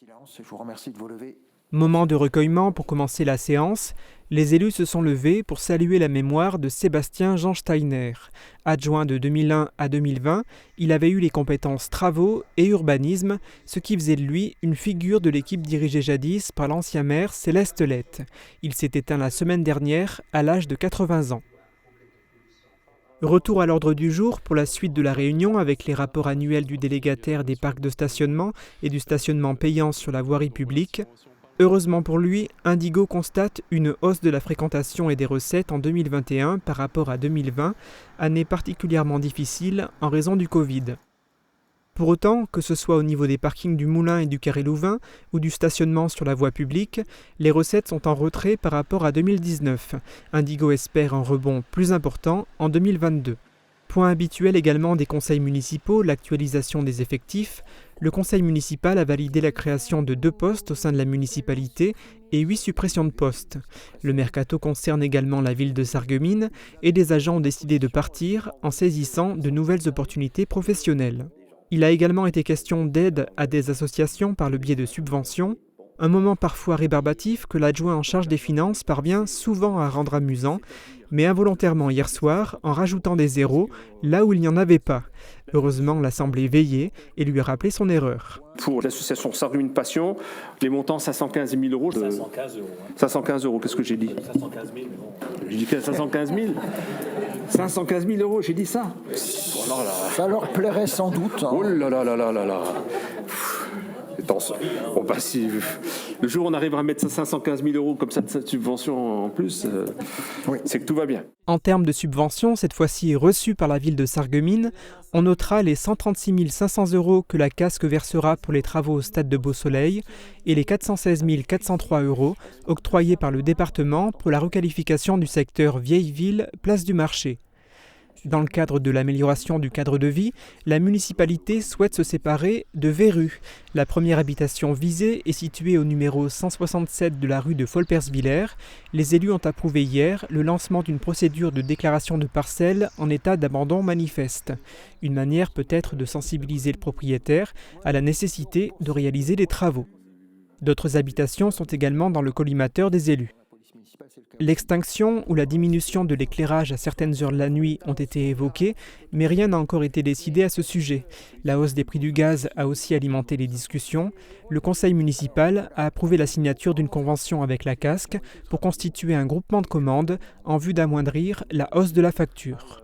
Je vous remercie de vous lever. Moment de recueillement pour commencer la séance, les élus se sont levés pour saluer la mémoire de Sébastien Jean Steiner. Adjoint de 2001 à 2020, il avait eu les compétences travaux et urbanisme, ce qui faisait de lui une figure de l'équipe dirigée jadis par l'ancien maire Céleste Lette. Il s'est éteint la semaine dernière à l'âge de 80 ans. Retour à l'ordre du jour pour la suite de la réunion avec les rapports annuels du délégataire des parcs de stationnement et du stationnement payant sur la voirie publique. Heureusement pour lui, Indigo constate une hausse de la fréquentation et des recettes en 2021 par rapport à 2020, année particulièrement difficile en raison du Covid. Pour autant, que ce soit au niveau des parkings du Moulin et du Carré Louvain ou du stationnement sur la voie publique, les recettes sont en retrait par rapport à 2019. Indigo espère un rebond plus important en 2022. Point habituel également des conseils municipaux, l'actualisation des effectifs. Le conseil municipal a validé la création de 2 postes au sein de la municipalité et 8 suppressions de postes. Le mercato concerne également la ville de Sarreguemines et des agents ont décidé de partir en saisissant de nouvelles opportunités professionnelles. Il a également été question d'aide à des associations par le biais de subventions, un moment parfois rébarbatif que l'adjoint en charge des finances parvient souvent à rendre amusant, mais involontairement hier soir en rajoutant des zéros là où il n'y en avait pas. Heureusement, l'Assemblée veillait et lui a rappelé son erreur. Pour l'association Sarreguemines Passion, les montants 515 000 euros. 515 euros. 515 euros, qu'est-ce que j'ai dit? 515 000, mais bon. J'ai dit 515 000 515 000 euros, j'ai dit ça. Alors là. Ça leur plairait sans doute. Oh là là là là là là. Bon, bah, si le jour où on arrivera à mettre 515 000 euros comme ça de cette subvention en plus, oui, c'est que tout va bien. En termes de subventions, cette fois-ci reçues par la ville de Sarreguemines, on notera les 136 500 euros que la CASC versera pour les travaux au stade de Beau-Soleil et les 416 403 euros octroyés par le département pour la requalification du secteur Vieille Ville, place du Marché. Dans le cadre de l'amélioration du cadre de vie, la municipalité souhaite se séparer de Verru. La première habitation visée est située au numéro 167 de la rue de Folperswiller. Les élus ont approuvé hier le lancement d'une procédure de déclaration de parcelle en état d'abandon manifeste. Une manière peut-être de sensibiliser le propriétaire à la nécessité de réaliser des travaux. D'autres habitations sont également dans le collimateur des élus. L'extinction ou la diminution de l'éclairage à certaines heures de la nuit ont été évoquées, mais rien n'a encore été décidé à ce sujet. La hausse des prix du gaz a aussi alimenté les discussions. Le conseil municipal a approuvé la signature d'une convention avec la CASC pour constituer un groupement de commandes en vue d'amoindrir la hausse de la facture.